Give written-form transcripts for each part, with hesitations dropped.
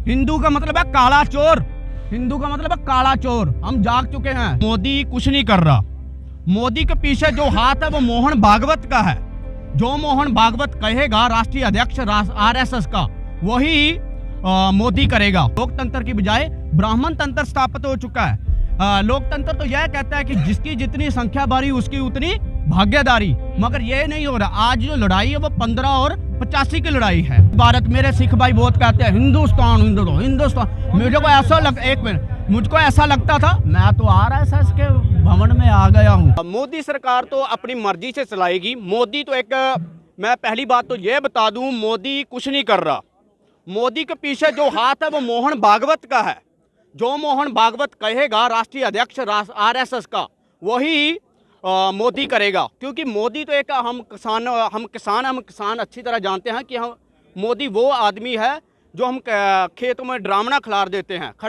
हिंदू का मतलब है काला चोर, हिंदू का मतलब है काला चोर। हम जाग चुके हैं। मोदी कुछ नहीं कर रहा। मोदी के पीछे जो हाथ है वो मोहन भागवत का है। जो मोहन भागवत कहेगा राष्ट्रीय अध्यक्ष आरएसएस का, वही मोदी करेगा। लोकतंत्र की बजाय ब्राह्मण तंत्र स्थापित हो चुका है। लोकतंत्र तो यह कहता है कि जिसकी जितनी संख्या बढ़ी उसकी उतनी भागीदारी, मगर ये नहीं हो रहा। आज जो लड़ाई है वो 15 और 85 की लड़ाई है। भारत, मेरे सिख भाई बहुत कहते हैं हिंदुस्तान हिंदुस्तान हिंदुस्तान। मुझको ऐसा लगता था मैं तो आरएसएस के भवन में आ गया हूँ। मोदी सरकार तो अपनी मर्जी से चलाएगी। मोदी तो मैं पहली बात तो ये बता दूं, मोदी कुछ नहीं कर रहा। मोदी के पीछे जो हाथ है वो मोहन भागवत का है। जो मोहन भागवत कहेगा राष्ट्रीय अध्यक्ष आरएसएस का, वही मोदी करेगा। क्योंकि मोदी तो हम किसान अच्छी तरह जानते हैं कि मोदी वो आदमी है जो हम खेतों में ड्रामना खड़ा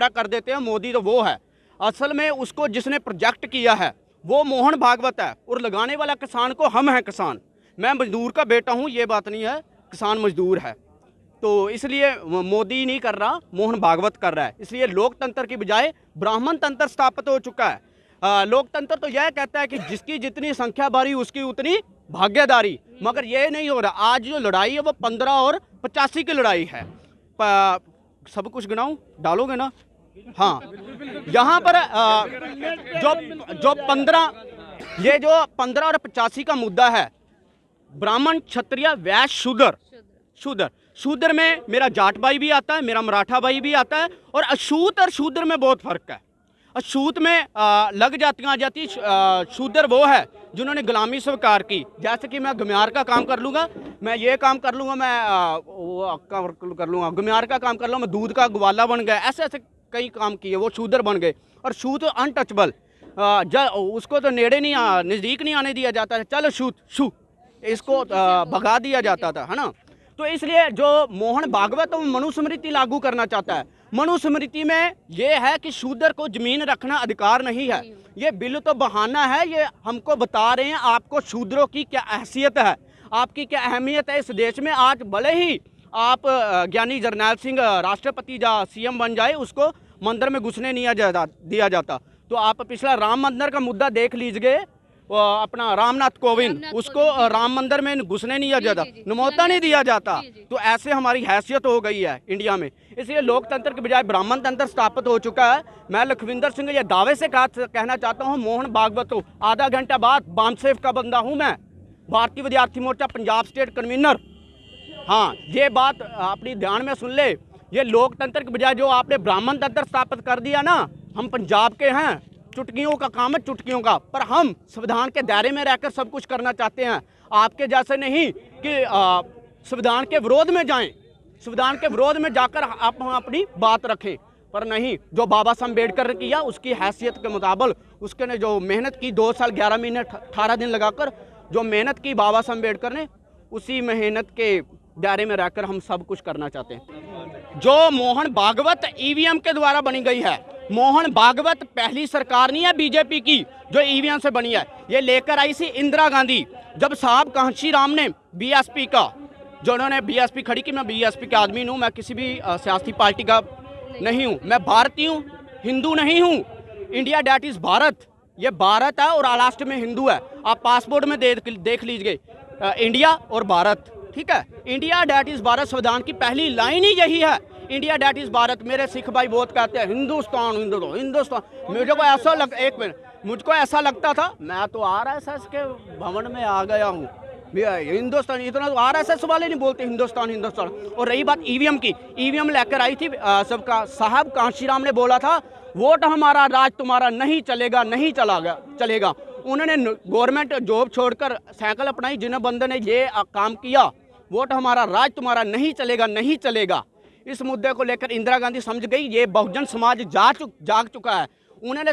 कर देते हैं। मोदी तो वो है। असल में उसको जिसने प्रोजेक्ट किया है वो मोहन भागवत है, और लगाने वाला किसान को हम हैं किसान। मैं मजदूर का बेटा हूँ, ये बात नहीं है, किसान मजदूर है। तो इसलिए मोदी नहीं कर रहा, मोहन भागवत कर रहा है। इसलिए लोकतंत्र की बजाय ब्राह्मण तंत्र स्थापित हो चुका है। लोकतंत्र तो यह कहता है कि जिसकी जितनी संख्या बढ़ी उसकी उतनी भागीदारी, मगर ये नहीं हो रहा। आज जो लड़ाई है वो 15 और 85 की लड़ाई है। सब कुछ गिनाऊं, डालोगे ना? हाँ, यहाँ पर जो 15 और 85 का मुद्दा है, ब्राह्मण क्षत्रिय वैश्य शूद्र में मेरा जाट भाई भी आता है, मेरा मराठा भाई भी आता है। और अछूत और शूद्र में बहुत फर्क है। अछूत में लग जाती आ जाती, शूद्र वो है जिन्होंने गुलामी स्वीकार की। जैसे कि मैं घुमियार का काम कर लूँगा, मैं ये काम कर लूँगा, मैं वो कर लूँगा, घुमियार का काम कर लूँगा, मैं दूध का ग्वाला बन गया। ऐसे ऐसे कई काम किए, वो शूद्र बन गए। और शूद अनटचबल, उसको तो नज़दीक नहीं आने दिया जाता है। चलो शू इसको भगा दिया जाता था, है ना। तो इसलिए जो मोहन भागवत वो मनुस्मृति लागू करना चाहता है। मनुस्मृति में ये है कि शूद्र को जमीन रखना अधिकार नहीं है। ये बिल तो बहाना है। ये हमको बता रहे हैं आपको शूद्रों की क्या हैसियत है, आपकी क्या अहमियत है इस देश में। आज भले ही आप ज्ञानी जरनैल सिंह राष्ट्रपति या सीएम बन जाए, उसको मंदिर में घुसने नहीं दिया जाता। तो आप पिछला राम मंदिर का मुद्दा देख लीजिए। अपना रामनाथ कोविंद, उसको राम मंदिर में घुसने नहीं दिया जाता, नुमोता नहीं दिया जाता। तो ऐसे हमारी हैसियत हो गई है इंडिया में। इसलिए लोकतंत्र के बजाय ब्राह्मण तंत्र स्थापित हो चुका है। मैं लखविंदर सिंह ये दावे से कहना चाहता हूँ, मोहन भागवत को आधा घंटा बाद बामसेफ का बंदा हूँ मैं, भारतीय विद्यार्थी मोर्चा पंजाब स्टेट कन्वीनर। हाँ, ये बात अपनी ध्यान में सुन ले। ये लोकतंत्र के बजाय जो आपने ब्राह्मण तंत्र स्थापित कर दिया ना, हम पंजाब के हैं, चुटकियों का काम है, चुटकियों का। पर हम संविधान के दायरे में रहकर सब कुछ करना चाहते हैं। आपके जैसे नहीं कि संविधान के विरोध में जाएं, संविधान के विरोध में जाकर आप अपनी बात रखें। पर नहीं, जो बाबा साहब अम्बेडकर ने किया उसकी हैसियत के मुताबिक, उसके ने जो मेहनत की 2 साल 11 महीने 18 दिन लगाकर जो मेहनत की बाबा साहब अम्बेडकर ने, उसी मेहनत के दायरे में रहकर हम सब कुछ करना चाहते हैं। जो मोहन भागवत ईवीएम के द्वारा बनी गई है, मोहन भागवत पहली सरकार नहीं है बीजेपी की जो ईवीएम से बनी है। ये लेकर आई थी इंदिरा गांधी, जब साहब कांशीराम ने बीएसपी का, जो उन्होंने बीएसपी खड़ी की। मैं बीएसपी का आदमी हूँ, मैं किसी भी सियासी पार्टी का नहीं हूँ, मैं भारतीय हूँ, हिंदू नहीं हूँ। इंडिया डैट इज़ भारत, ये भारत है और लास्ट में हिंदू है। आप पासपोर्ट में देख लीजिए इंडिया और भारत, ठीक है। इंडिया डैट इज़ भारत, संविधान की पहली लाइन ही यही है, इंडिया डैट इज़ भारत। मेरे सिख भाई बहुत कहते हैं हिंदुस्तान हिंदुस्तान हिंदुस्तान। मुझको ऐसा लगता था मैं तो आरएसएस के भवन में आ गया हूँ। हिंदुस्तान, इतना तो आरएसएस वाले नहीं बोलते हिंदुस्तान हिंदुस्तान। और रही बात ईवीएम की, ईवीएम लेकर आई थी सबका साहब कांशीराम ने बोला था वोट हमारा राज तुम्हारा नहीं चलेगा, नहीं चलेगा। उन्होंने गवर्नमेंट जॉब छोड़कर साइकिल अपनाई, जिन्हें बंदे ने ये काम किया, वोट हमारा राज तुम्हारा नहीं चलेगा। इस मुद्दे को लेकर इंदिरा गांधी समझ गई ये बहुजन समाज जाग चुका है। उन्होंने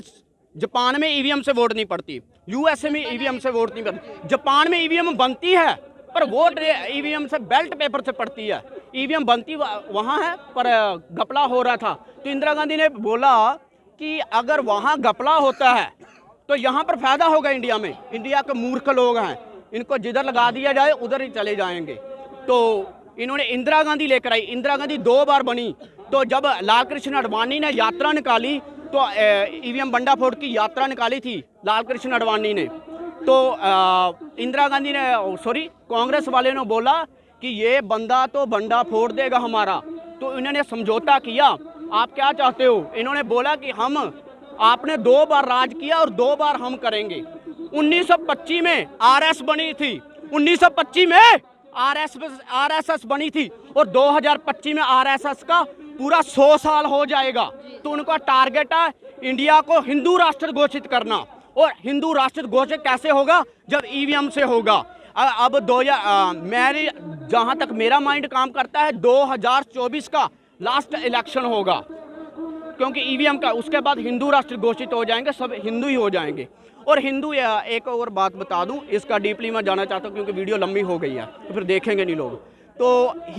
जापान में ईवीएम से वोट नहीं पड़ती, यूएसए में ईवीएम से वोट नहीं पड़ती, जापान में ईवीएम बनती है पर वोट ईवीएम से बैलेट पेपर से पड़ती है। ईवीएम बनती वहाँ है पर घपला हो रहा था। तो इंदिरा गांधी ने बोला कि अगर वहाँ घपला होता है तो यहाँ पर फायदा होगा इंडिया में। इंडिया के मूर्ख लोग हैं, इनको जिधर लगा दिया जाए उधर ही चले जाएंगे। तो इन्होंने इंदिरा गांधी लेकर आई। इंदिरा गांधी 2 बार बनी तो जब लाल कृष्ण आडवाणी ने यात्रा निकाली तो ईवीएम बंडाफोड़ की यात्रा निकाली थी लाल कृष्ण आडवाणी ने, तो इंदिरा गांधी ने सॉरी कांग्रेस वाले ने बोला कि ये बंदा तो बंडा फोड़ देगा हमारा, तो इन्होंने समझौता किया। आप क्या चाहते हो? इन्होंने बोला कि हम आपने 2 बार राज किया और 2 बार हम करेंगे। 1925 में आरएस बनी थी, 1925 में आरएसएस बनी थी और 2025 में आरएसएस का पूरा 100 साल हो जाएगा। तो उनका टारगेट है इंडिया को हिंदू राष्ट्र घोषित करना। और हिंदू राष्ट्र घोषित कैसे होगा? जब ईवीएम से होगा। अब मेरी जहां तक मेरा माइंड काम करता है 2024 का लास्ट इलेक्शन होगा, क्योंकि ईवीएम का उसके बाद हिंदू राष्ट्र घोषित हो जाएंगे, सब हिंदू ही हो जाएंगे। और हिंदू, एक और बात बता दूं, इसका डीपली मैं जाना चाहता हूं क्योंकि वीडियो लंबी हो गई है तो फिर देखेंगे नहीं लोग। तो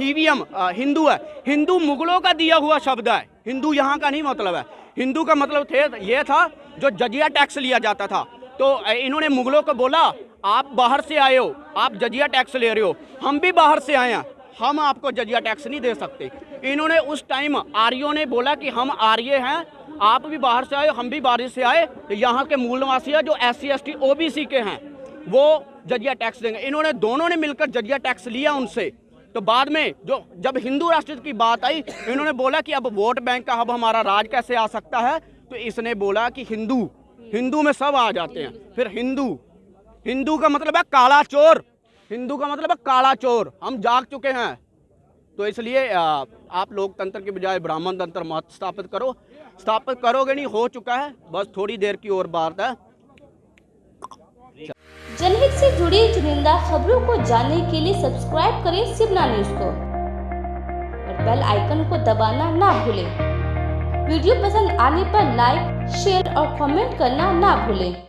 ईवीएम हिंदू है, हिंदू मुगलों का दिया हुआ शब्द है, हिंदू यहाँ का नहीं मतलब है। हिंदू का मतलब ये था जो जजिया टैक्स लिया जाता था। तो इन्होंने मुगलों को बोला आप बाहर से आए हो, आप जजिया टैक्स ले रहे हो, हम भी बाहर से आए हैं, हम आपको जजिया टैक्स नहीं दे सकते। इन्होंने उस टाइम आर्यों ने बोला कि हम आर्य हैं, आप भी बाहर से आए, हम भी बाहर से आए, तो यहाँ के मूल निवासी है जो SC ST OBC के हैं वो जजिया टैक्स देंगे। इन्होंने दोनों ने मिलकर जजिया टैक्स लिया उनसे। तो बाद में जब हिंदू राष्ट्र की बात आई, इन्होंने बोला कि अब वोट बैंक का अब हमारा राज कैसे आ सकता है, तो इसने बोला कि हिंदू में सब आ जाते हैं। फिर हिंदू का मतलब है काला चोर, हिंदू का मतलब है काला चोर, हम जाग चुके हैं। तो इसलिए आप लोकतंत्र के बजाय ब्राह्मण तंत्र मत स्थापित करो, स्थापित करोगे नहीं, हो चुका है, बस थोड़ी देर की और बात है। जनहित से जुड़ी चुनिंदा खबरों को जानने के लिए सब्सक्राइब करें शिवना न्यूज को और बेल आइकन को दबाना ना भूलें। वीडियो पसंद आने पर लाइक, शेयर और कमेंट करना ना भूलें।